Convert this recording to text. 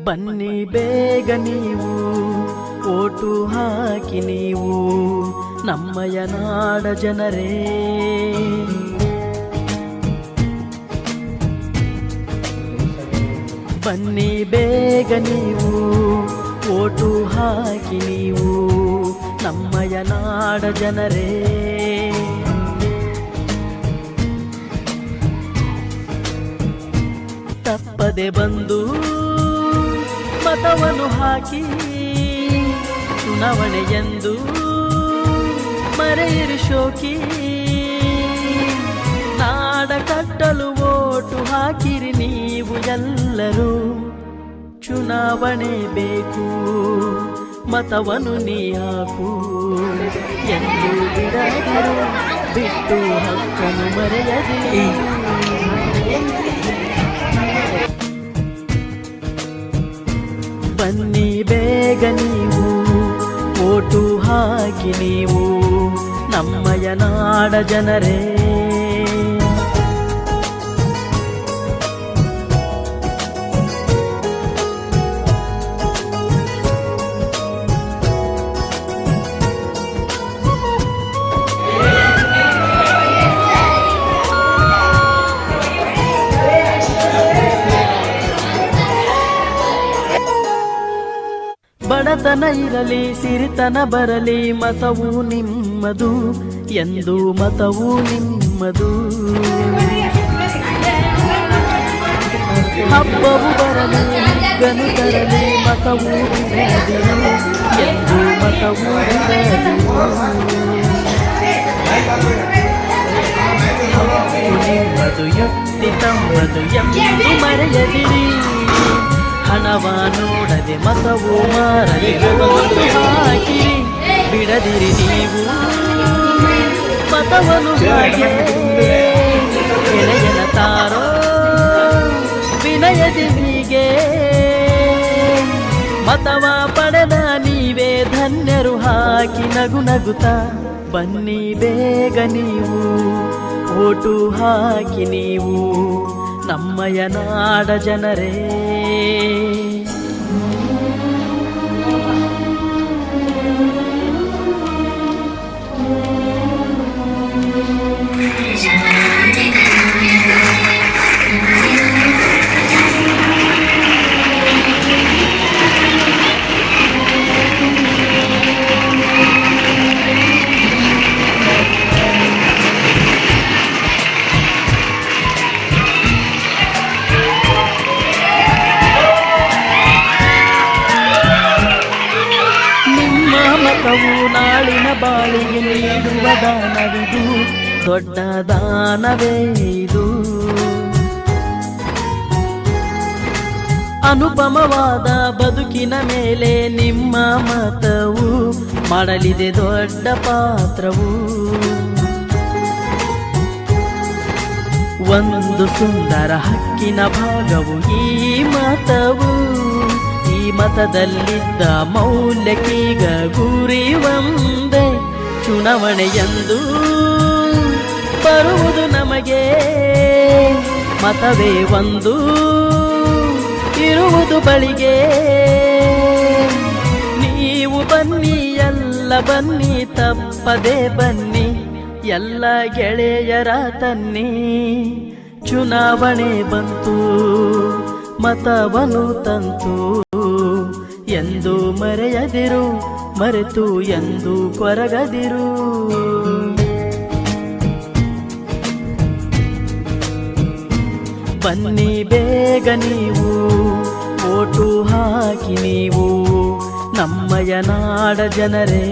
ಬನ್ನಿ ಬೇಗ ನೀವು ಓಟು ಹಾಕಿ ನೀವು ನಮ್ಮಯ ನಾಡ ಜನರೇ. ಬನ್ನಿ ಬೇಗ ನೀವು ಓಟು ಹಾಕಿ ನೀವು ನಮ್ಮಯ ನಾಡ ಜನರೇ. ತಪ್ಪದೆ ಬಂದು ಮತವನ್ನು ಹಾಕಿ ಚುನಾವಣೆಯೆಂದು ಮರೆಯಿರಿ ಶೋಕಿ. ನಾಡ ಕಟ್ಟಲು ಓಟು ಹಾಕಿರಿ ನೀವು ಎಲ್ಲರೂ. ಚುನಾವಣೆ ಬೇಕು ಮತವನ್ನು ನೀ ಹಾಕು ಎಂದು ಬಿಡದಿರು, ಬಿಟ್ಟು ಹಕ್ಕನ್ನು ಮರೆಯದಿರಿ. ಬನ್ನಿ ಬೇಗ ನೀವು ಓಟು ಹಾಕಿ ನೀವು ನಮ್ಮಯ ನಾಡ ಜನರೇ. ಬಡತನ ಇರಲಿ ಸಿರಿತನ ಬರಲಿ ಮತವು ನಿಮ್ಮದು ಎಂದು ಮತವು ನಿಮ್ಮದು. ಹಬ್ಬವು ಬರಲಿ ಹಿಗ್ಗನು ತರಲಿ ಮತವು ನಿಮ್ಮದು ಎಂದು ಮತವು ನಿಮ್ಮದು. ಯುಕ್ತಿ ತಮ್ಮದು ಎಂದು ಮರೆಯದಿರಿ. ಹಣವ ನೋಡದೆ ಮತವು ಮಾರದೆ ಹಾಕಿರಿ, ಬಿಡದಿರಿ ನೀವು ಮತವನ್ನು. ಹಾಗೆ ಎಳೆಯನ ತಾರೋ ವಿನಯದಿ ಹೀಗೆ ಮತವ ಪಡೆದ ನೀವೇ ಧನ್ಯರು ಹಾಕಿ ನಗು ನಗುತ್ತ. ಬನ್ನಿ ಬೇಗ ನೀವು ಓಟು ಹಾಕಿ ನೀವು ನಮ್ಮಯ ನಾಡ ಜನರೇ. ಮತವು ನಾಳಿನ ಬಾಳಿಗೆ ನೀಡುವ ದಾನವಿದು, ದೊಡ್ಡ ದಾನವೇ ಇದು. ಅನುಪಮವಾದ ಬದುಕಿನ ಮೇಲೆ ನಿಮ್ಮ ಮತವು ಮಾಡಲಿದೆ ದೊಡ್ಡ ಪಾತ್ರವು. ಒಂದು ಸುಂದರ ಹಕ್ಕಿನ ಭಾಗವು ಈ ಮತವು. ಈ ಮತದಲ್ಲಿದ್ದ ಮೌಲ್ಯಕ್ಕೀಗ ಗುರಿ ಒಂದೇ, ಚುನಾವಣೆಯೆಂದು ಬರುವುದು ನಮಗೆ ಮತವೇ ಒಂದು ಇರುವುದು ಬಳಿಗೆ. ನೀವು ಬನ್ನಿ ಎಲ್ಲ ಬನ್ನಿ ತಪ್ಪದೆ ಬನ್ನಿ ಎಲ್ಲ ಗೆಳೆಯರ ತನ್ನಿ. ಚುನಾವಣೆ ಬಂತು ಮತವನ್ನು ತಂತು ಎಂದು ಮರೆಯದಿರು, ಮರೆತು ಎಂದು ಕೊರಗದಿರು. ಬನ್ನಿ ಬೇಗ ನೀವು ಓಟು ಹಾಕಿ ನೀವು ನಮ್ಮಯ ನಾಡ ಜನರೇ.